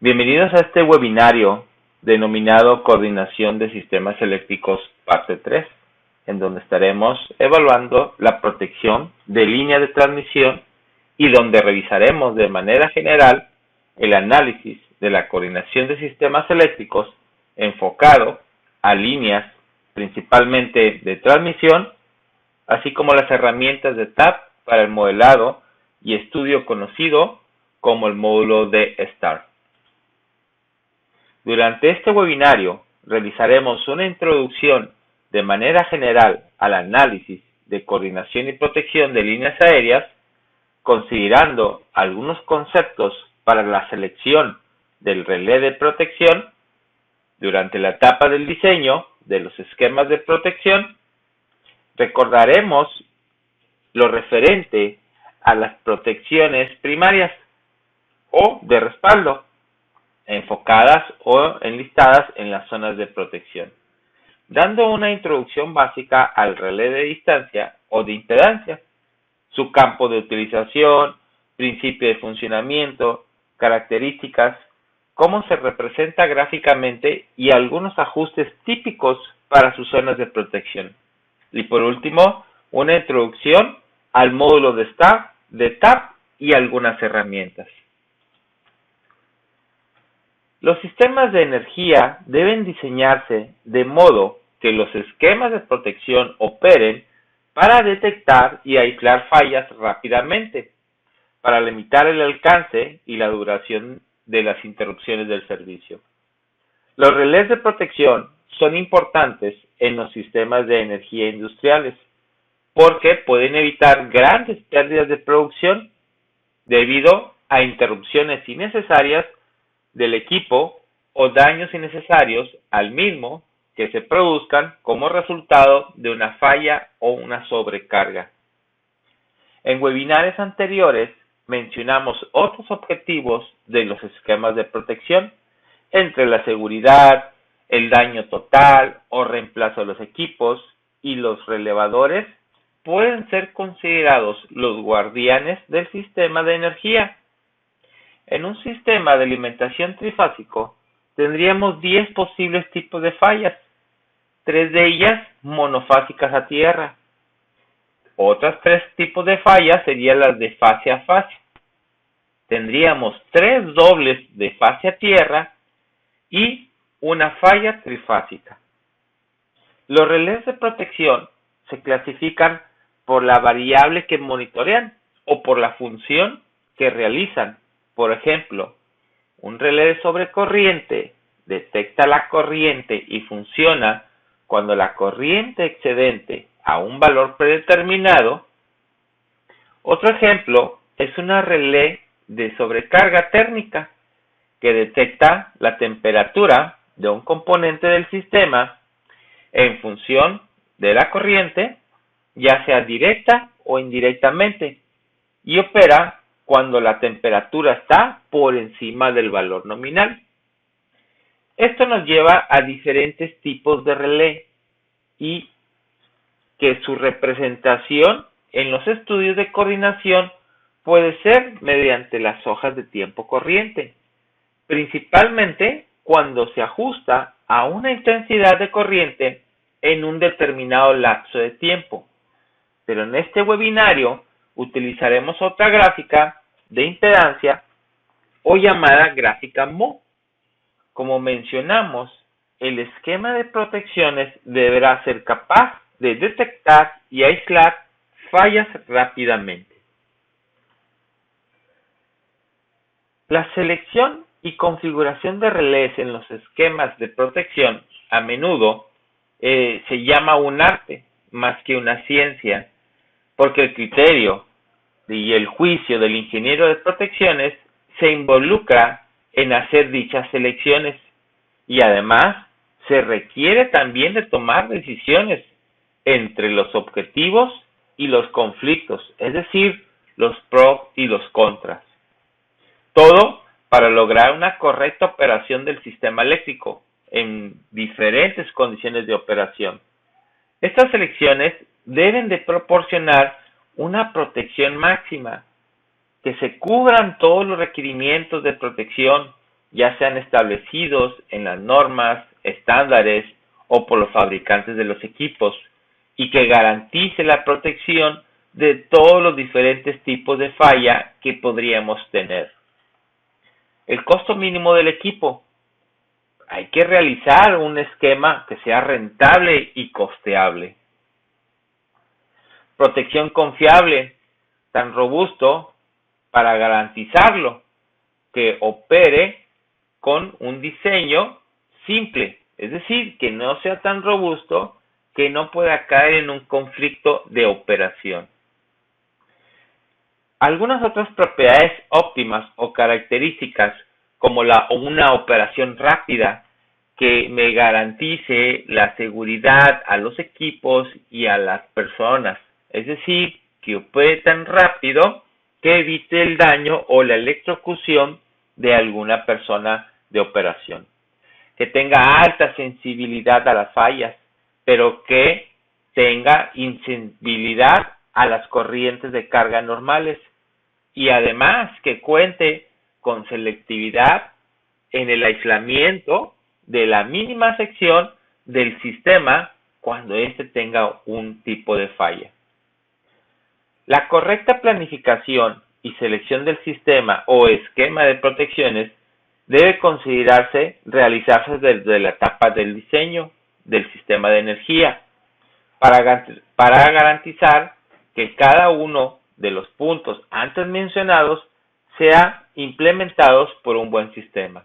Bienvenidos a este webinario denominado Coordinación de Sistemas Eléctricos parte 3, en donde estaremos evaluando la protección de línea de transmisión y donde revisaremos de manera general el análisis de la coordinación de sistemas eléctricos enfocado a líneas principalmente de transmisión, así como las herramientas de TAP para el modelado y estudio conocido como el módulo de STAR. Durante este webinario realizaremos una introducción de manera general al análisis de coordinación y protección de líneas aéreas, considerando algunos conceptos para la selección del relé de protección. Durante la etapa del diseño de los esquemas de protección, recordaremos lo referente a las protecciones primarias o de respaldo, enfocadas o enlistadas en las zonas de protección, dando una introducción básica al relé de distancia o de impedancia, su campo de utilización, principio de funcionamiento, características, cómo se representa gráficamente y algunos ajustes típicos para sus zonas de protección. Y por último, una introducción al módulo de TAP y algunas herramientas. Los sistemas de energía deben diseñarse de modo que los esquemas de protección operen para detectar y aislar fallas rápidamente, para limitar el alcance y la duración de las interrupciones del servicio. Los relés de protección son importantes en los sistemas de energía industriales porque pueden evitar grandes pérdidas de producción debido a interrupciones innecesarias del equipo o daños innecesarios al mismo que se produzcan como resultado de una falla o una sobrecarga. En webinarios anteriores mencionamos otros objetivos de los esquemas de protección, entre la seguridad, el daño total o reemplazo de los equipos, y los relevadores pueden ser considerados los guardianes del sistema de energía. En un sistema de alimentación trifásico tendríamos 10 posibles tipos de fallas, 3 de ellas monofásicas a tierra. Otras 3 tipos de fallas serían las de fase a fase. Tendríamos 3 dobles de fase a tierra y una falla trifásica. Los relés de protección se clasifican por la variable que monitorean o por la función que realizan. Por ejemplo, un relé de sobrecorriente detecta la corriente y funciona cuando la corriente excedente a un valor predeterminado. Otro ejemplo es una relé de sobrecarga térmica que detecta la temperatura de un componente del sistema en función de la corriente, ya sea directa o indirectamente, y opera cuando la temperatura está por encima del valor nominal. Esto nos lleva a diferentes tipos de relé y que su representación en los estudios de coordinación puede ser mediante las hojas de tiempo corriente, principalmente cuando se ajusta a una intensidad de corriente en un determinado lapso de tiempo. Pero en este webinario utilizaremos otra gráfica de impedancia o llamada gráfica Mo. Como mencionamos, el esquema de protecciones deberá ser capaz de detectar y aislar fallas rápidamente. La selección y configuración de relés en los esquemas de protección a menudo se llama un arte más que una ciencia, porque el criterio y el juicio del ingeniero de protecciones se involucra en hacer dichas selecciones y además se requiere también de tomar decisiones entre los objetivos y los conflictos, es decir, los pros y los contras. Todo para lograr una correcta operación del sistema eléctrico en diferentes condiciones de operación. Estas selecciones deben de proporcionar una protección máxima, que se cubran todos los requerimientos de protección ya sean establecidos en las normas, estándares o por los fabricantes de los equipos, y que garantice la protección de todos los diferentes tipos de falla que podríamos tener. El costo mínimo del equipo. Hay que realizar un esquema que sea rentable y costeable. Protección confiable, tan robusto para garantizarlo, que opere con un diseño simple, es decir, que no sea tan robusto que no pueda caer en un conflicto de operación. Algunas otras propiedades óptimas o características, como una operación rápida que me garantice la seguridad a los equipos y a las personas, es decir, que opere tan rápido que evite el daño o la electrocución de alguna persona de operación, que tenga alta sensibilidad a las fallas, pero que tenga insensibilidad a las corrientes de carga normales, y además que cuente con selectividad en el aislamiento de la mínima sección del sistema cuando éste tenga un tipo de falla. La correcta planificación y selección del sistema o esquema de protecciones debe realizarse desde la etapa del diseño del sistema de energía para garantizar que cada uno de los puntos antes mencionados sea implementados por un buen sistema.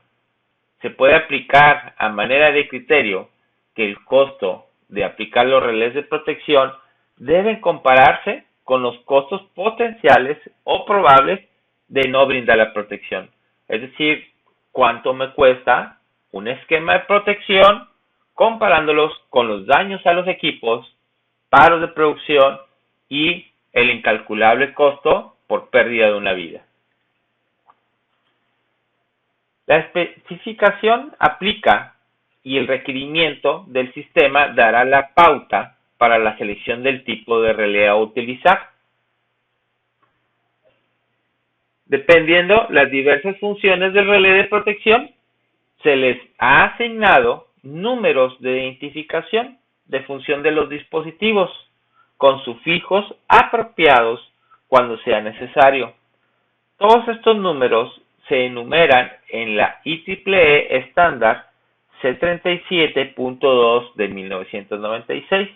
Se puede aplicar a manera de criterio que el costo de aplicar los relés de protección deben compararse con los costos potenciales o probables de no brindar la protección. Es decir, cuánto me cuesta un esquema de protección comparándolos con los daños a los equipos, paros de producción y el incalculable costo por pérdida de una vida. La especificación aplica y el requerimiento del sistema dará la pauta para la selección del tipo de relé a utilizar. Dependiendo las diversas funciones del relé de protección, se les ha asignado números de identificación de función de los dispositivos, con sufijos apropiados cuando sea necesario. Todos estos números se enumeran en la IEEE estándar C37.2 de 1996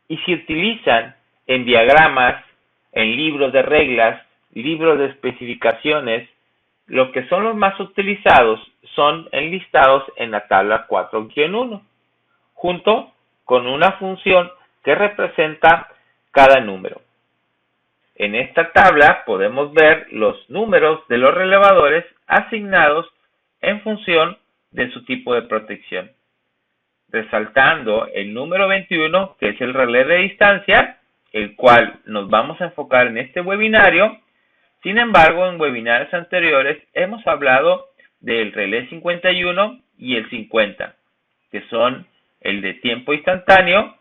y se utilizan en diagramas, en libros de reglas, libros de especificaciones. Lo que son los más utilizados son enlistados en la tabla 4-1, junto con una función que representa cada número. En esta tabla podemos ver los números de los relevadores asignados en función de su tipo de protección, resaltando el número 21, que es el relé de distancia, el cual nos vamos a enfocar en este webinario. Sin embargo, en webinarios anteriores hemos hablado del relé 51 y el 50, que son el de tiempo instantáneo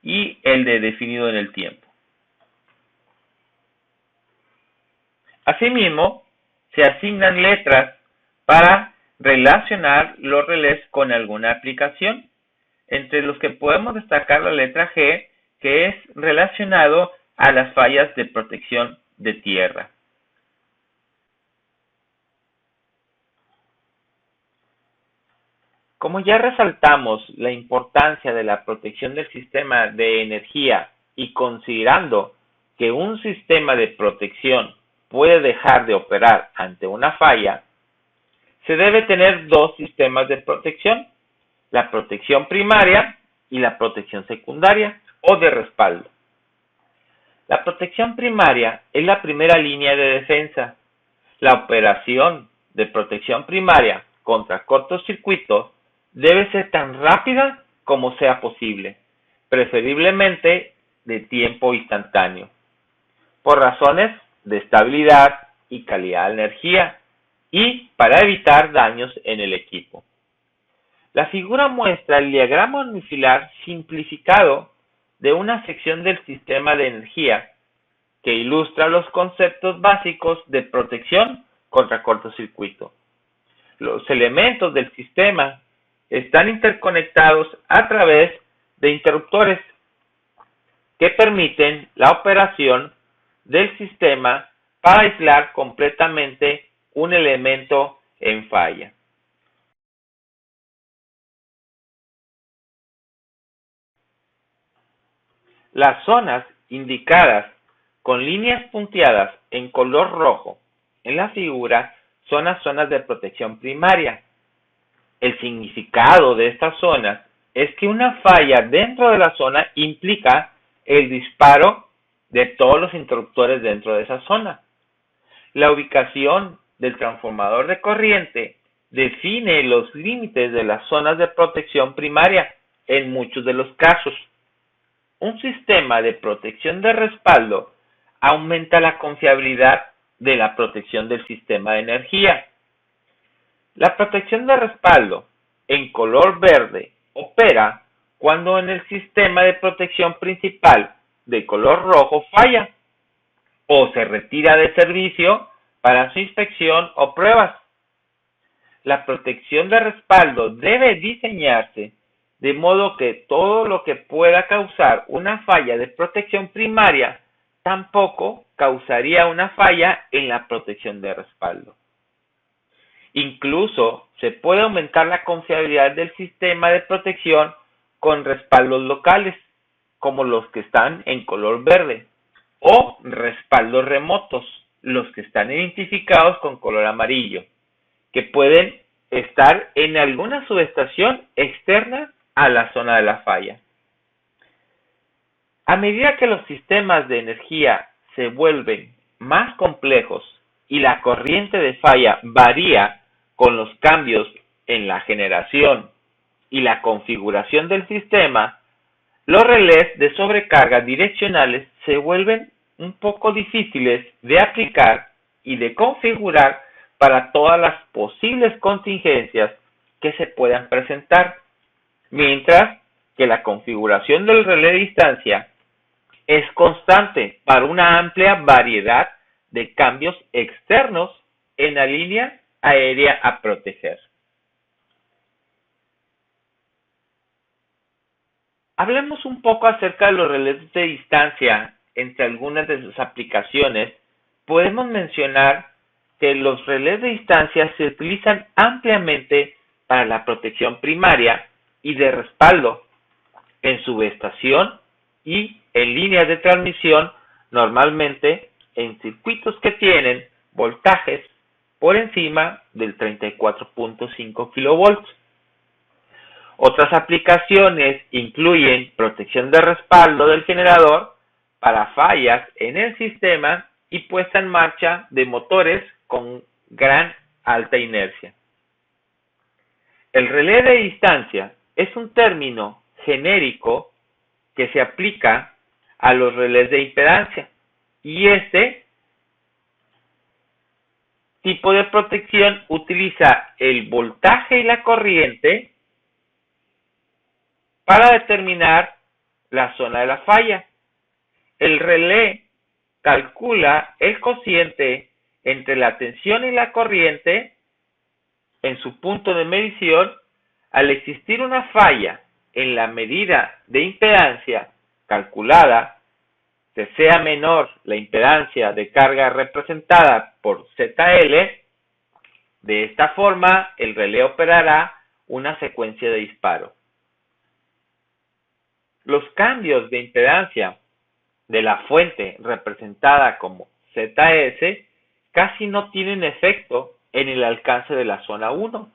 y el de definido en el tiempo. Asimismo, se asignan letras para relacionar los relés con alguna aplicación, entre los que podemos destacar la letra G, que es relacionado a las fallas de protección de tierra. Como ya resaltamos la importancia de la protección del sistema de energía y considerando que un sistema de protección puede dejar de operar ante una falla, se debe tener dos sistemas de protección, la protección primaria y la protección secundaria o de respaldo. La protección primaria es la primera línea de defensa. La operación de protección primaria contra cortocircuitos debe ser tan rápida como sea posible, preferiblemente de tiempo instantáneo, por razones de estabilidad y calidad de energía y para evitar daños en el equipo. La figura muestra el diagrama unifilar simplificado de una sección del sistema de energía que ilustra los conceptos básicos de protección contra cortocircuito. los elementos del sistema están interconectados a través de interruptores que permiten la operación del sistema para aislar completamente un elemento en falla. Las zonas indicadas con líneas punteadas en color rojo en la figura son las zonas de protección primaria. El significado de estas zonas es que una falla dentro de la zona implica el disparo de todos los interruptores dentro de esa zona. La ubicación del transformador de corriente define los límites de las zonas de protección primaria en muchos de los casos. Un sistema de protección de respaldo aumenta la confiabilidad de la protección del sistema de energía. La protección de respaldo en color verde opera cuando en el sistema de protección principal de color rojo falla o se retira de servicio para su inspección o pruebas. La protección de respaldo debe diseñarse de modo que todo lo que pueda causar una falla de protección primaria tampoco causaría una falla en la protección de respaldo. Incluso se puede aumentar la confiabilidad del sistema de protección con respaldos locales, como los que están en color verde, o respaldos remotos, los que están identificados con color amarillo, que pueden estar en alguna subestación externa a la zona de la falla. A medida que los sistemas de energía se vuelven más complejos y la corriente de falla varía con los cambios en la generación y la configuración del sistema, los relés de sobrecarga direccionales se vuelven un poco difíciles de aplicar y de configurar para todas las posibles contingencias que se puedan presentar, mientras que la configuración del relé de distancia es constante para una amplia variedad de cambios externos en la línea aérea a proteger. Hablemos un poco acerca de los relés de distancia. Entre algunas de sus aplicaciones, podemos mencionar que los relés de distancia se utilizan ampliamente para la protección primaria y de respaldo en subestación y en líneas de transmisión, normalmente en circuitos que tienen voltajes por encima del 34.5 kV. Otras aplicaciones incluyen protección de respaldo del generador para fallas en el sistema y puesta en marcha de motores con gran alta inercia. El relé de distancia es un término genérico que se aplica a los relés de impedancia y este tipo de protección utiliza el voltaje y la corriente para determinar la zona de la falla. El relé calcula el cociente entre la tensión y la corriente en su punto de medición. Al existir una falla en la medida de impedancia calculada, que sea menor la impedancia de carga representada por ZL, de esta forma el relé operará una secuencia de disparo. Los cambios de impedancia de la fuente representada como ZS casi no tienen efecto en el alcance de la zona 1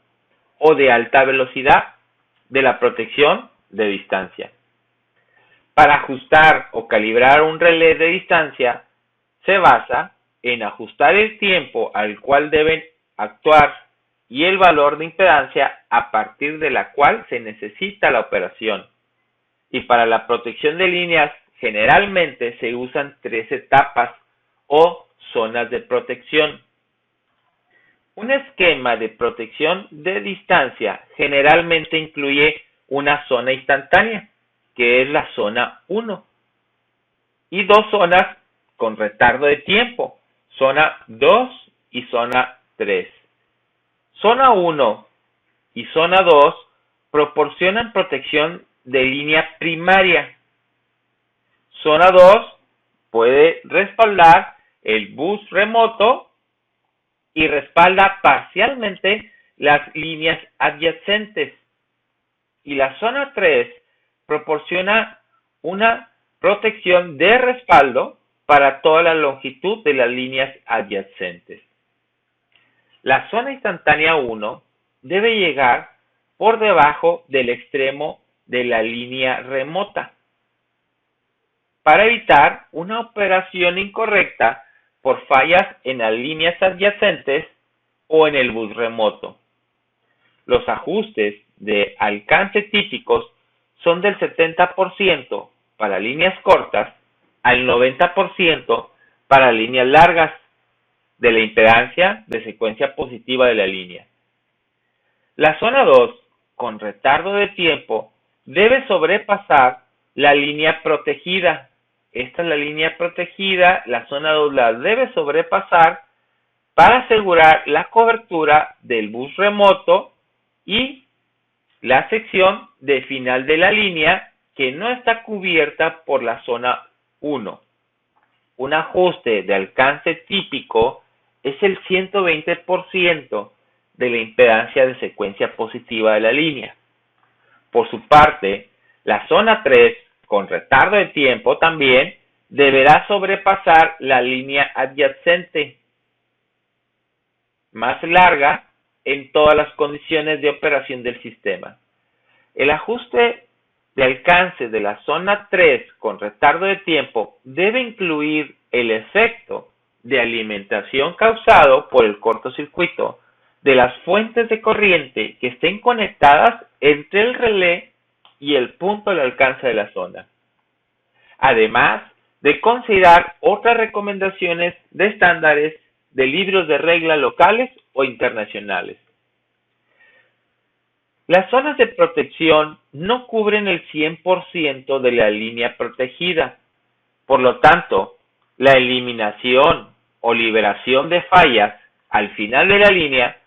o de alta velocidad de la protección de distancia. Para ajustar o calibrar un relé de distancia se basa en ajustar el tiempo al cual deben actuar y el valor de impedancia a partir de la cual se necesita la operación. Y para la protección de líneas generalmente se usan 3 etapas o zonas de protección. Un esquema de protección de distancia generalmente incluye una zona instantánea, que es la zona 1, y 2 zonas con retardo de tiempo, zona 2 y zona 3. Zona 1 y zona 2 proporcionan protección de línea primaria. Zona 2 puede respaldar el bus remoto y respalda parcialmente las líneas adyacentes. Y la zona 3 proporciona una protección de respaldo para toda la longitud de las líneas adyacentes. La zona instantánea 1 debe llegar por debajo del extremo de la línea remota para evitar una operación incorrecta por fallas en las líneas adyacentes o en el bus remoto. Los ajustes de alcance típicos son del 70% para líneas cortas al 90% para líneas largas de la impedancia de secuencia positiva de la línea. La zona 2, con retardo de tiempo, debe sobrepasar la línea protegida. Esta es la línea protegida, la zona 2 la debe sobrepasar para asegurar la cobertura del bus remoto y la sección de final de la línea que no está cubierta por la zona 1. Un ajuste de alcance típico es el 120% de la impedancia de secuencia positiva de la línea. Por su parte, la zona 3, con retardo de tiempo también, deberá sobrepasar la línea adyacente más larga en todas las condiciones de operación del sistema. El ajuste de alcance de la zona 3 con retardo de tiempo debe incluir el efecto de alimentación causado por el cortocircuito de las fuentes de corriente que estén conectadas entre el relé y el punto de alcance de la zona. Además de considerar otras recomendaciones de estándares de libros de regla locales o internacionales. Las zonas de protección no cubren el 100% de la línea protegida. Por lo tanto, la eliminación o liberación de fallas al final de la línea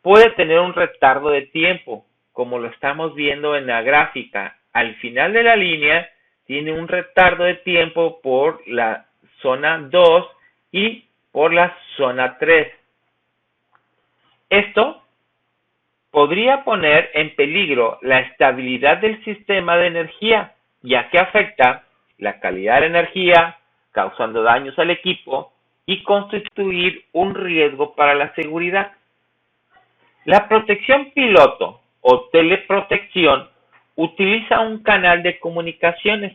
puede tener un retardo de tiempo, como lo estamos viendo en la gráfica. Al final de la línea tiene un retardo de tiempo por la zona 2 y por la zona 3. Esto podría poner en peligro la estabilidad del sistema de energía, ya que afecta la calidad de la energía, causando daños al equipo y constituir un riesgo para la seguridad. La protección piloto o teleprotección utiliza un canal de comunicaciones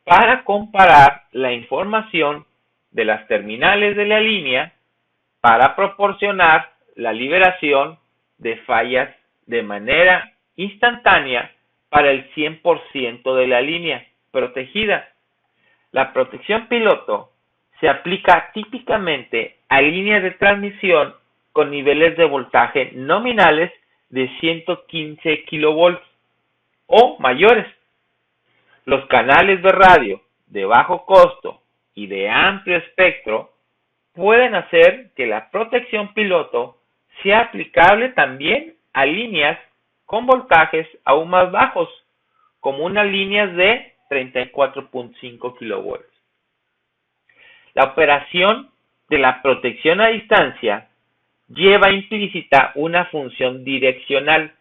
para comparar la información de las terminales de la línea para proporcionar la liberación de fallas de manera instantánea para el 100% de la línea protegida. La protección piloto se aplica típicamente a líneas de transmisión con niveles de voltaje nominales de 115 kV o mayores. Los canales de radio de bajo costo y de amplio espectro pueden hacer que la protección piloto sea aplicable también a líneas con voltajes aún más bajos, como unas líneas de 34.5 kV. La operación de la protección a distancia lleva implícita una función direccional.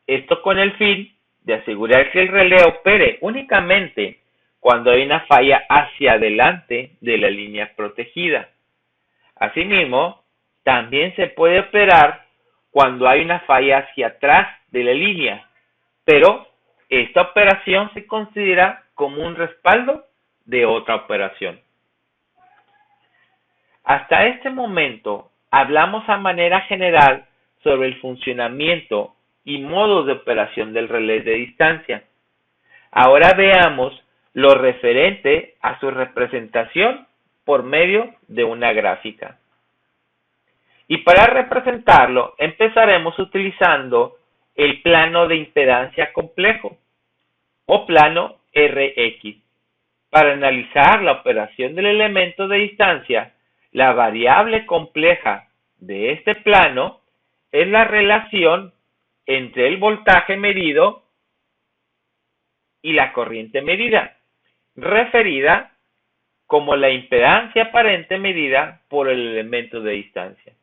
Esto con el fin de asegurar que el relé opere únicamente cuando hay una falla hacia adelante de la línea protegida. Asimismo, también se puede operar cuando hay una falla hacia atrás de la línea, pero esta operación se considera como un respaldo de otra operación. Hasta este momento hablamos a manera general sobre el funcionamiento y modos de operación del relé de distancia. Ahora veamos lo referente a su representación por medio de una gráfica. Y para representarlo, empezaremos utilizando el plano de impedancia complejo o plano RX. Para analizar la operación del elemento de distancia, la variable compleja de este plano es la relación entre el voltaje medido y la corriente medida, referida como la impedancia aparente medida por el elemento de distancia.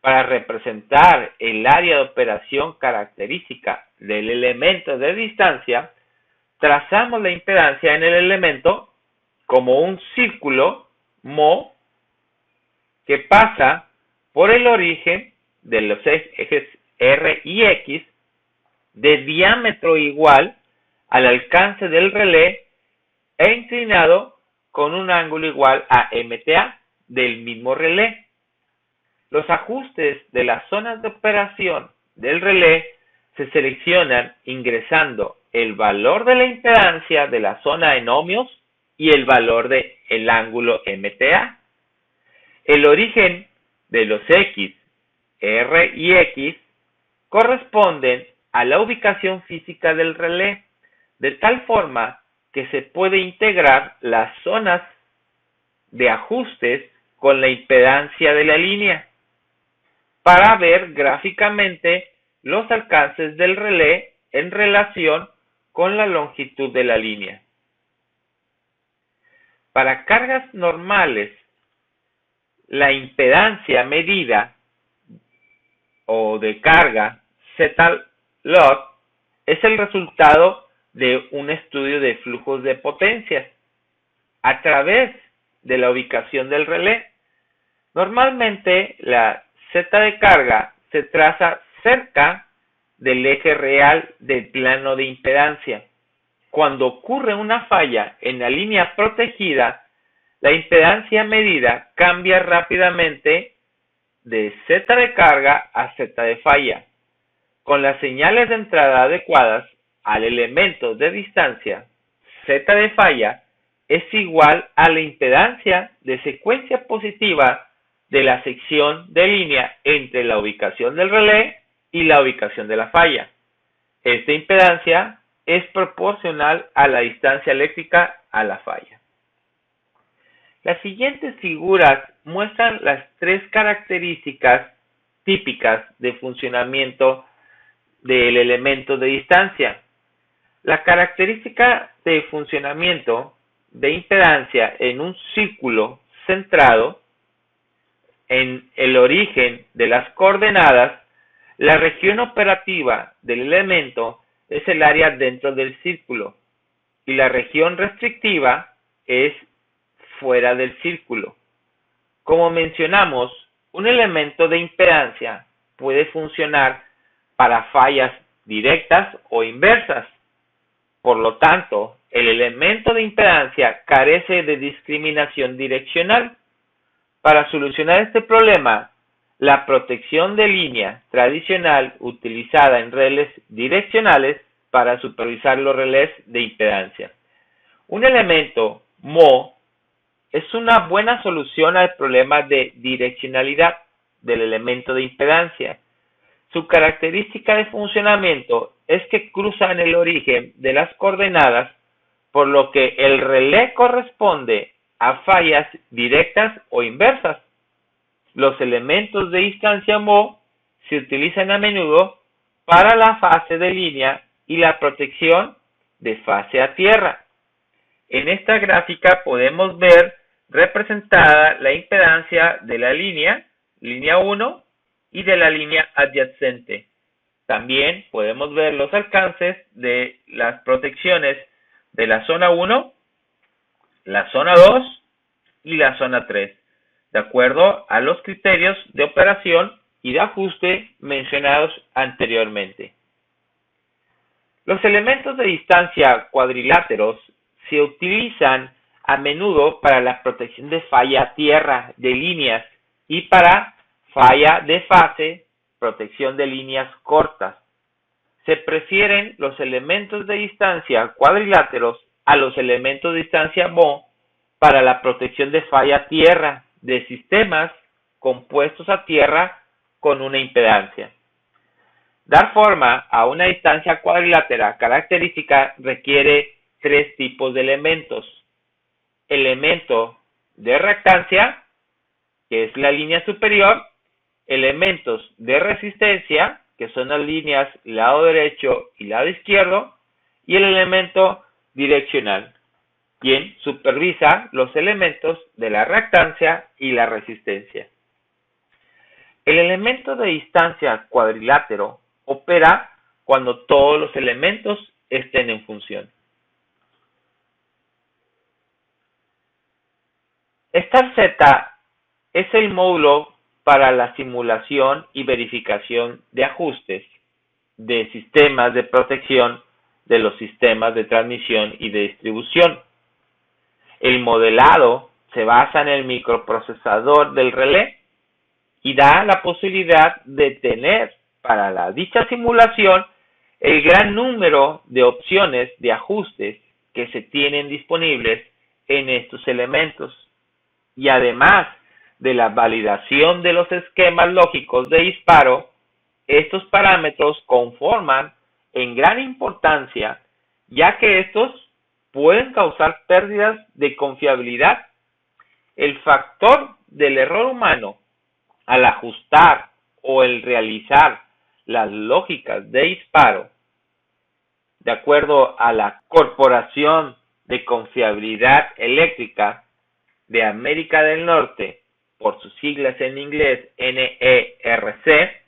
Para representar el área de operación característica del elemento de distancia, trazamos la impedancia en el elemento como un círculo μ que pasa por el origen de los ejes R y X de diámetro igual al alcance del relé e inclinado con un ángulo igual a MTA del mismo relé. Los ajustes de las zonas de operación del relé se seleccionan ingresando el valor de la impedancia de la zona en ohmios y el valor del ángulo MTA. El origen de los X, R y X corresponden a la ubicación física del relé, de tal forma que se puede integrar las zonas de ajustes con la impedancia de la línea para ver gráficamente los alcances del relé en relación con la longitud de la línea. Para cargas normales, la impedancia medida o de carga Z-Log es el resultado de un estudio de flujos de potencias a través de la ubicación del relé. Normalmente la Z de carga se traza cerca del eje real del plano de impedancia. Cuando ocurre una falla en la línea protegida, la impedancia medida cambia rápidamente de Z de carga a Z de falla. Con las señales de entrada adecuadas al elemento de distancia, Z de falla es igual a la impedancia de secuencia positiva de la sección de línea entre la ubicación del relé y la ubicación de la falla. Esta impedancia es proporcional a la distancia eléctrica a la falla. Las siguientes figuras muestran las tres características típicas de funcionamiento del elemento de distancia. La característica de funcionamiento de impedancia en un círculo centrado en el origen de las coordenadas, la región operativa del elemento es el área dentro del círculo y la región restrictiva es fuera del círculo. Como mencionamos, un elemento de impedancia puede funcionar para fallas directas o inversas. Por lo tanto, el elemento de impedancia carece de discriminación direccional. Para solucionar este problema, la protección de línea tradicional utilizada en relés direccionales para supervisar los relés de impedancia. Un elemento μ es una buena solución al problema de direccionalidad del elemento de impedancia. Su característica de funcionamiento es que cruza en el origen de las coordenadas, por lo que el relé corresponde a fallas directas o inversas. Los elementos de distancia μ se utilizan a menudo para la fase de línea y la protección de fase a tierra. En esta gráfica podemos ver representada la impedancia de la línea 1, y de la línea adyacente. También podemos ver los alcances de las protecciones de la zona 1, la zona 2 y la zona 3, de acuerdo a los criterios de operación y de ajuste mencionados anteriormente. Los elementos de distancia cuadriláteros se utilizan a menudo para la protección de falla a tierra de líneas y para falla de fase, protección de líneas cortas. Se prefieren los elementos de distancia cuadriláteros a los elementos de distancia μ para la protección de falla a tierra de sistemas compuestos a tierra con una impedancia. Dar forma a una distancia cuadrilátera característica requiere tres tipos de elementos. Elemento de reactancia, que es la línea superior, elementos de resistencia, que son las líneas lado derecho y lado izquierdo, y el elemento direccional, quien supervisa los elementos de la reactancia y la resistencia. El elemento de distancia cuadrilátero opera cuando todos los elementos estén en función. Star Z es el módulo para la simulación y verificación de ajustes de sistemas de protección de los sistemas de transmisión y de distribución. El modelado se basa en el microprocesador del relé y da la posibilidad de tener para la dicha simulación el gran número de opciones de ajustes que se tienen disponibles en estos elementos, y además de la validación de los esquemas lógicos de disparo, estos parámetros conforman en gran importancia, ya que estos pueden causar pérdidas de confiabilidad. El factor del error humano al ajustar o el realizar las lógicas de disparo, de acuerdo a la Corporación de Confiabilidad Eléctrica de América del Norte, por sus siglas en inglés NERC,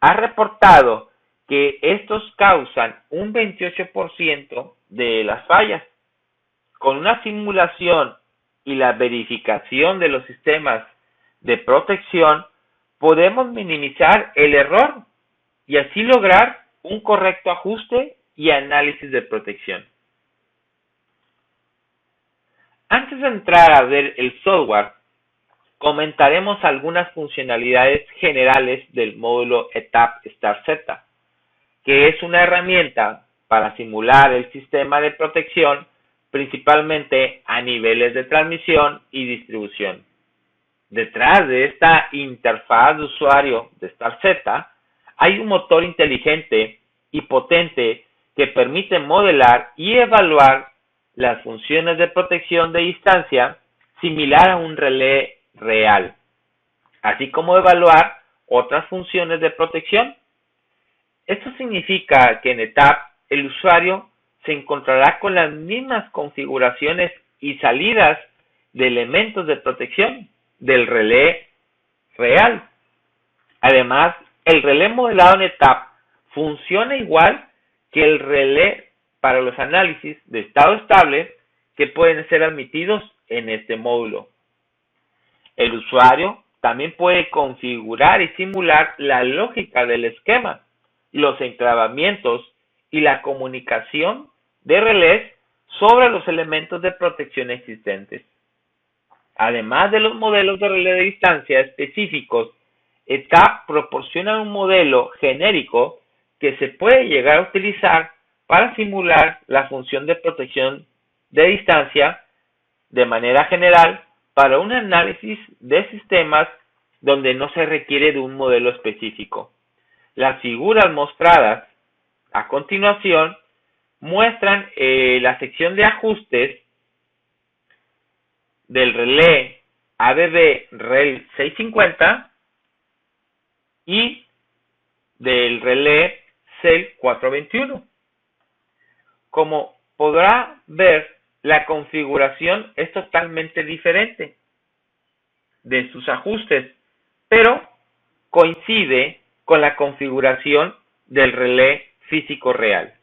ha reportado que estos causan un 28% de las fallas. Con una simulación y la verificación de los sistemas de protección, podemos minimizar el error y así lograr un correcto ajuste y análisis de protección. Antes de entrar a ver el software, comentaremos algunas funcionalidades generales del módulo ETAP Star Z, que es una herramienta para simular el sistema de protección principalmente a niveles de transmisión y distribución. Detrás de esta interfaz de usuario de Star Z hay un motor inteligente y potente que permite modelar y evaluar las funciones de protección de distancia similar a un relé real, así como evaluar otras funciones de protección. Esto significa que en ETAP el usuario se encontrará con las mismas configuraciones y salidas de elementos de protección del relé real. Además, el relé modelado en ETAP funciona igual que el relé para los análisis de estado estable que pueden ser admitidos en este módulo. El usuario también puede configurar y simular la lógica del esquema, los enclavamientos y la comunicación de relés sobre los elementos de protección existentes. Además de los modelos de relé de distancia específicos, ETAP proporciona un modelo genérico que se puede llegar a utilizar para simular la función de protección de distancia de manera general para un análisis de sistemas donde no se requiere de un modelo específico. Las figuras mostradas a continuación muestran la sección de ajustes del relé ABB REL 650 y del relé CEL 421. Como podrá ver, la configuración es totalmente diferente de sus ajustes, pero coincide con la configuración del relé físico real.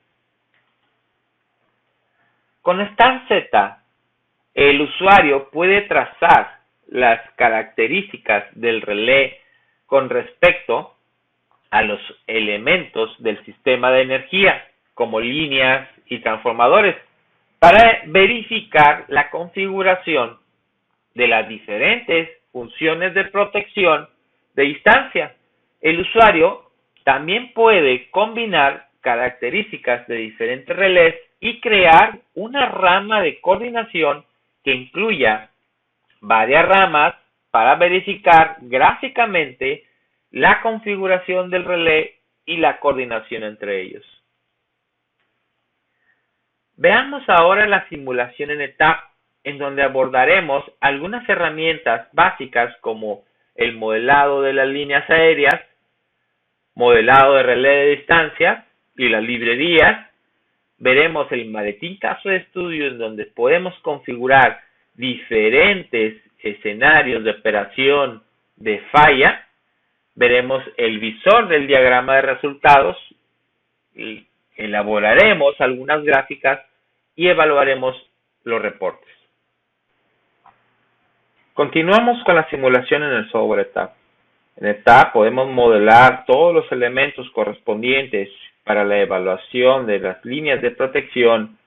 Con Star Z, el usuario puede trazar las características del relé con respecto a los elementos del sistema de energía, como líneas y transformadores, para verificar la configuración de las diferentes funciones de protección de distancia. El usuario también puede combinar características de diferentes relés y crear una rama de coordinación que incluya varias ramas para verificar gráficamente la configuración del relé y la coordinación entre ellos. Veamos ahora la simulación en ETAP, en donde abordaremos algunas herramientas básicas como el modelado de las líneas aéreas, modelado de relé de distancia y las librerías. Veremos el maletín caso de estudio en donde podemos configurar diferentes escenarios de operación de falla. Veremos el visor del diagrama de resultados y elaboraremos algunas gráficas y evaluaremos los reportes. Continuamos con la simulación en el software ETAP. En ETAP podemos modelar todos los elementos correspondientes para la evaluación de las líneas de protección,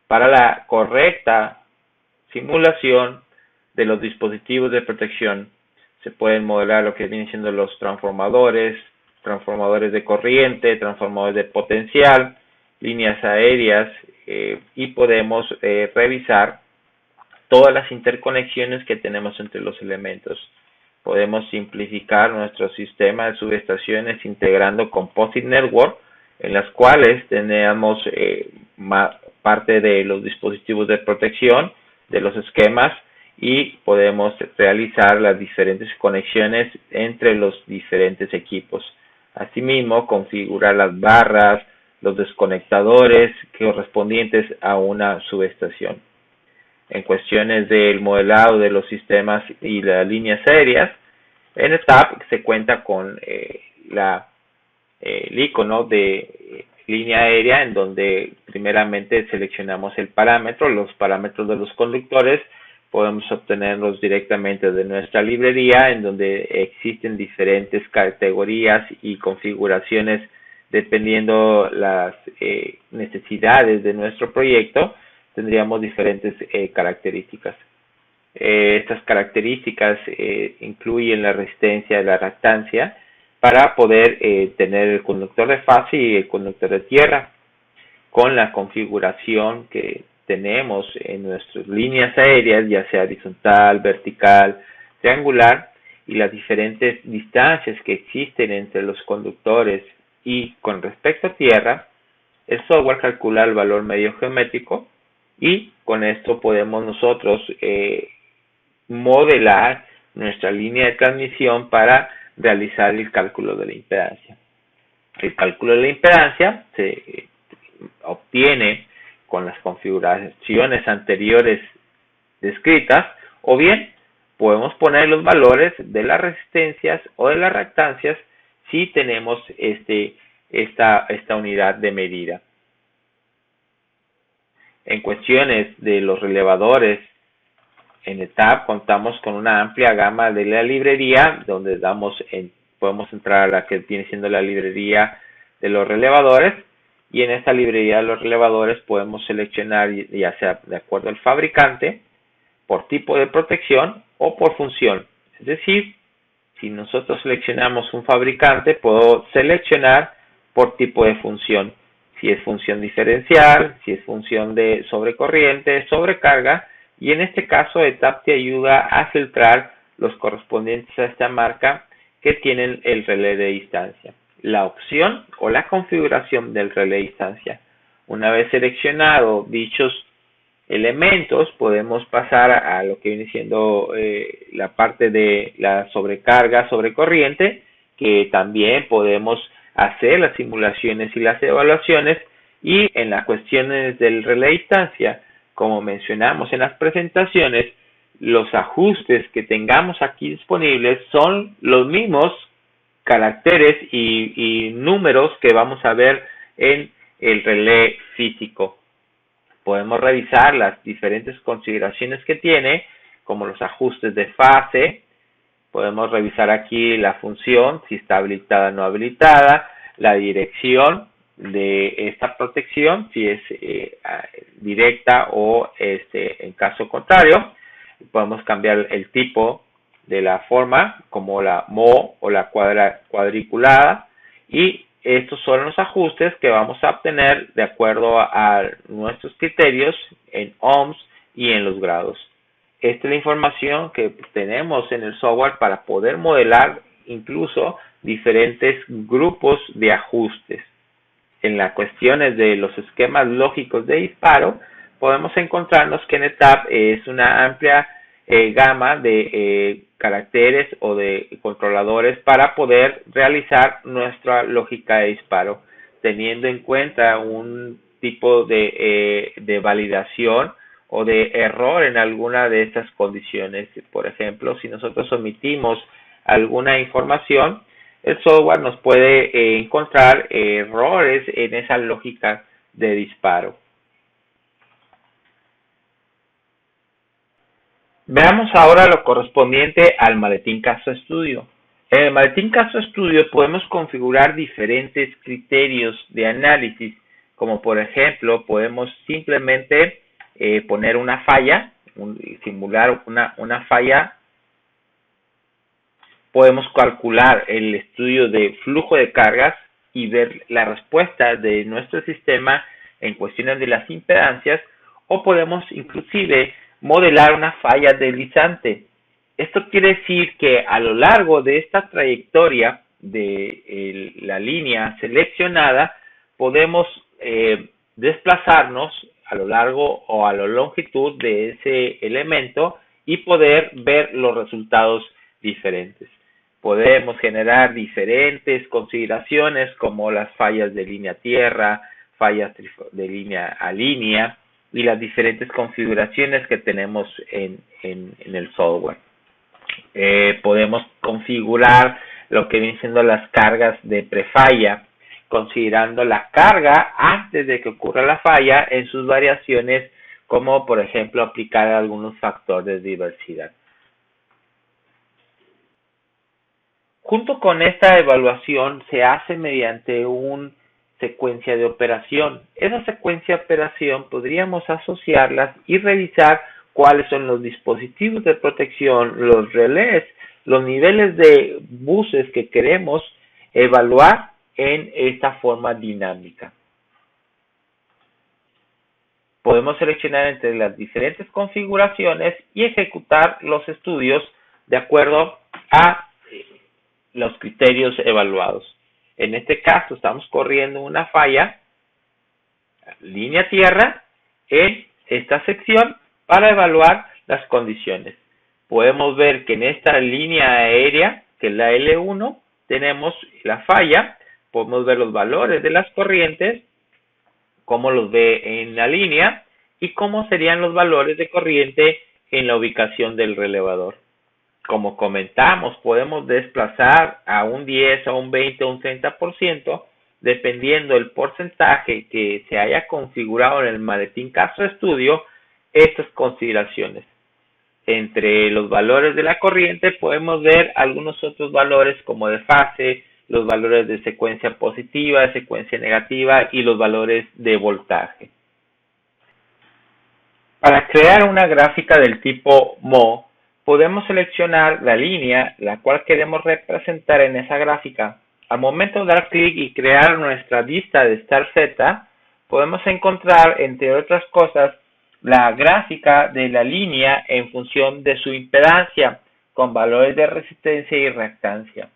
para la correcta simulación de los dispositivos de protección. Se pueden modelar lo que vienen siendo los transformadores, transformadores de corriente, transformadores de potencial, líneas aéreas, y podemos revisar todas las interconexiones que tenemos entre los elementos. Podemos simplificar nuestro sistema de subestaciones integrando Composite Network, en las cuales tenemos parte de los dispositivos de protección, de los esquemas, y podemos realizar las diferentes conexiones entre los diferentes equipos. Asimismo, configurar las barras, los desconectadores correspondientes a una subestación. En cuestiones del modelado de los sistemas y las líneas aéreas, en ETAP se cuenta con el icono de línea aérea, en donde primeramente seleccionamos el parámetro, los parámetros de los conductores. Podemos obtenerlos directamente de nuestra librería, en donde existen diferentes categorías y configuraciones dependiendo las necesidades de nuestro proyecto. Tendríamos diferentes características. Estas características incluyen la resistencia y la reactancia para poder tener el conductor de fase y el conductor de tierra. Con la configuración que tenemos en nuestras líneas aéreas, ya sea horizontal, vertical, triangular, y las diferentes distancias que existen entre los conductores y con respecto a tierra, el software calcula el valor medio geométrico y con esto podemos nosotros modelar nuestra línea de transmisión para realizar el cálculo de la impedancia. El cálculo de la impedancia se obtiene con las configuraciones anteriores descritas, o bien podemos poner los valores de las resistencias o de las reactancias si tenemos esta unidad de medida. En cuestiones de los relevadores, en ETAP contamos con una amplia gama de la librería, donde podemos entrar a la que viene siendo la librería de los relevadores, y en esta librería de los relevadores podemos seleccionar, ya sea de acuerdo al fabricante, por tipo de protección o por función. Es decir, si nosotros seleccionamos un fabricante, puedo seleccionar por tipo de función. Si es función diferencial, si es función de sobrecorriente, sobrecarga, y en este caso ETAP te ayuda a filtrar los correspondientes a esta marca que tienen el relé de distancia. La opción o la configuración del relé de distancia. Una vez seleccionado dichos elementos, podemos pasar a lo que viene siendo la parte de la sobrecarga, sobrecorriente, que también podemos hacer las simulaciones y las evaluaciones, y en las cuestiones del relé de distancia, como mencionamos en las presentaciones, los ajustes que tengamos aquí disponibles son los mismos caracteres y números que vamos a ver en el relé físico. Podemos revisar las diferentes consideraciones que tiene, como los ajustes de fase. Podemos revisar aquí la función, si está habilitada o no habilitada, la dirección de esta protección, si es directa o en caso contrario. Podemos cambiar el tipo de la forma, como la MO o la cuadriculada, y estos son los ajustes que vamos a obtener de acuerdo a nuestros criterios en ohms y en los grados. Esta es la información que tenemos en el software para poder modelar incluso diferentes grupos de ajustes. En las cuestiones de los esquemas lógicos de disparo, podemos encontrarnos que en ETAP es una amplia gama de caracteres o de controladores para poder realizar nuestra lógica de disparo, teniendo en cuenta un tipo de validación o de error en alguna de estas condiciones. Por ejemplo, si nosotros omitimos alguna información, el software nos puede encontrar errores en esa lógica de disparo. Veamos ahora lo correspondiente al maletín caso estudio. En el maletín caso estudio podemos configurar diferentes criterios de análisis, como por ejemplo podemos simplemente poner una falla, simular una falla. Podemos calcular el estudio de flujo de cargas y ver la respuesta de nuestro sistema en cuestiones de las impedancias, o podemos inclusive modelar una falla deslizante. Esto quiere decir que a lo largo de esta trayectoria de la línea seleccionada podemos desplazarnos a lo largo o a la longitud de ese elemento y poder ver los resultados diferentes. Podemos generar diferentes consideraciones como las fallas de línea a tierra, fallas de línea a línea y las diferentes configuraciones que tenemos en el software. Podemos configurar lo que vienen siendo las cargas de prefalla, considerando la carga antes de que ocurra la falla en sus variaciones, como por ejemplo aplicar algunos factores de diversidad. Junto con esta evaluación se hace mediante una secuencia de operación. Esa secuencia de operación podríamos asociarlas y revisar cuáles son los dispositivos de protección, los relés, los niveles de buses que queremos evaluar en esta forma dinámica. Podemos seleccionar entre las diferentes configuraciones y ejecutar los estudios de acuerdo a los criterios evaluados. En este caso estamos corriendo una falla línea tierra en esta sección para evaluar las condiciones. Podemos ver que en esta línea aérea, que es la L1, tenemos la falla, podemos ver los valores de las corrientes, cómo los ve en la línea y cómo serían los valores de corriente en la ubicación del relevador. Como comentamos, podemos desplazar a un 10, a un 20, a un 30%, dependiendo del porcentaje que se haya configurado en el maletín caso estudio, estas consideraciones. Entre los valores de la corriente podemos ver algunos otros valores como de fase, los valores de secuencia positiva, de secuencia negativa y los valores de voltaje. Para crear una gráfica del tipo MO, podemos seleccionar la línea la cual queremos representar en esa gráfica. Al momento de dar clic y crear nuestra vista de Star Z, podemos encontrar, entre otras cosas, la gráfica de la línea en función de su impedancia, con valores de resistencia y reactancia.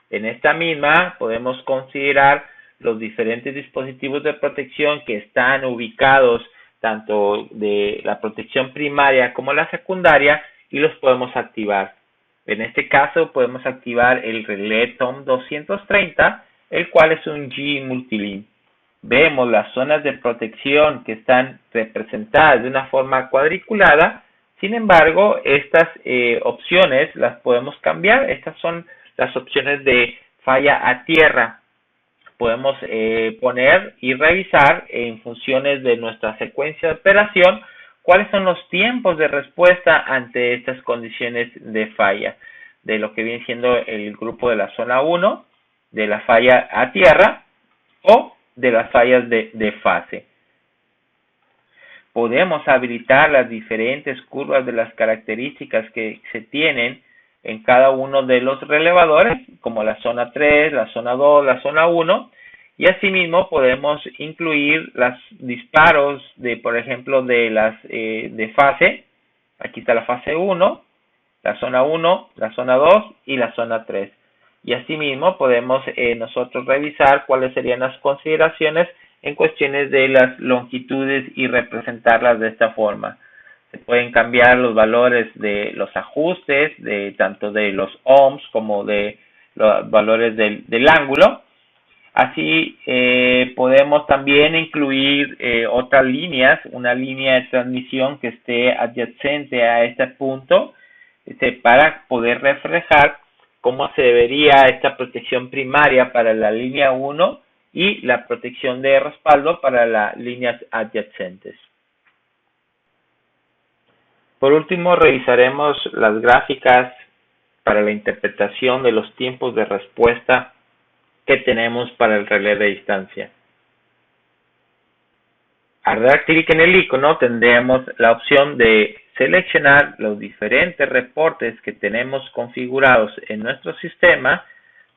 En esta misma podemos considerar los diferentes dispositivos de protección que están ubicados tanto de la protección primaria como la secundaria, y los podemos activar. En este caso podemos activar el relé TOM 230, el cual es un G multilink. Vemos las zonas de protección que están representadas de una forma cuadriculada. Sin embargo, estas opciones las podemos cambiar. Estas son las opciones de falla a tierra. Podemos poner y revisar en funciones de nuestra secuencia de operación cuáles son los tiempos de respuesta ante estas condiciones de falla, de lo que viene siendo el grupo de la zona 1, de la falla a tierra o de las fallas de fase. Podemos habilitar las diferentes curvas de las características que se tienen en cada uno de los relevadores, como la zona 3, la zona 2, la zona 1, y asimismo podemos incluir los disparos de, por ejemplo, de las de fase. Aquí está la fase 1, la zona 1, la zona 2 y la zona 3. Y asimismo podemos nosotros revisar cuáles serían las consideraciones en cuestiones de las longitudes y representarlas de esta forma. Se pueden cambiar los valores de los ajustes, de tanto de los ohms como de los valores del ángulo. Así podemos también incluir otras líneas, una línea de transmisión que esté adyacente a este punto, para poder reflejar cómo se vería esta protección primaria para la línea 1 y la protección de respaldo para las líneas adyacentes. Por último, revisaremos las gráficas para la interpretación de los tiempos de respuesta que tenemos para el relé de distancia. Al dar clic en el icono tendremos la opción de seleccionar los diferentes reportes que tenemos configurados en nuestro sistema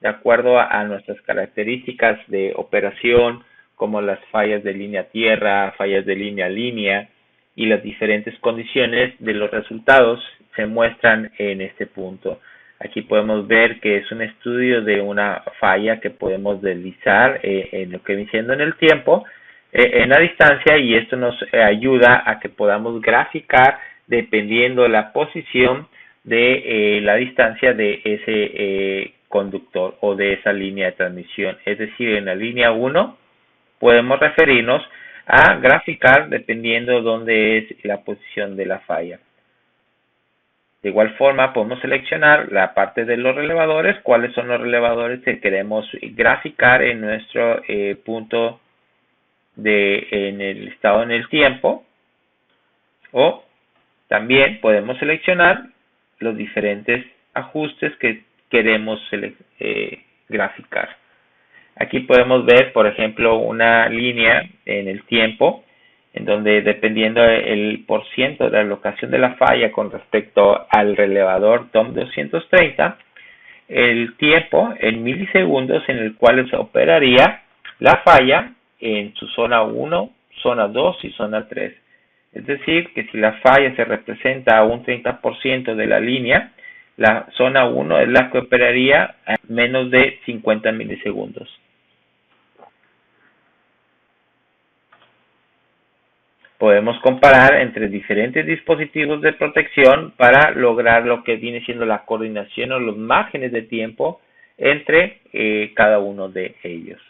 de acuerdo a nuestras características de operación, como las fallas de línea tierra, fallas de línea a línea, y las diferentes condiciones de los resultados se muestran en este punto. Aquí podemos ver que es un estudio de una falla que podemos deslizar en lo que viene siendo en el tiempo, en la distancia, y esto nos ayuda a que podamos graficar dependiendo de la posición de la distancia de ese conductor o de esa línea de transmisión. Es decir, en la línea 1 podemos referirnos a graficar dependiendo de dónde es la posición de la falla. De igual forma podemos seleccionar la parte de los relevadores, cuáles son los relevadores que queremos graficar en nuestro punto en el estado en el tiempo, o también podemos seleccionar los diferentes ajustes que queremos graficar. Aquí podemos ver, por ejemplo, una línea en el tiempo, en donde dependiendo el porciento de la locación de la falla con respecto al relevador TOM 230, el tiempo en milisegundos en el cual se operaría la falla en su zona 1, zona 2 y zona 3. Es decir, que si la falla se representa a un 30% de la línea, la zona 1 es la que operaría a menos de 50 milisegundos. Podemos comparar entre diferentes dispositivos de protección para lograr lo que viene siendo la coordinación o los márgenes de tiempo entre cada uno de ellos.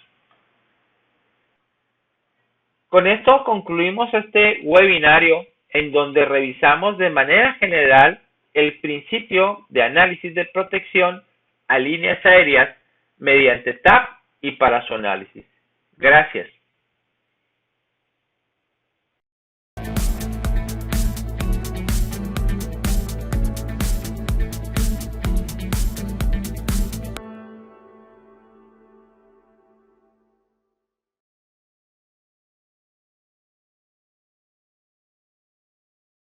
Con esto concluimos este webinario en donde revisamos de manera general el principio de análisis de protección a líneas aéreas mediante TAP y para su análisis. Gracias.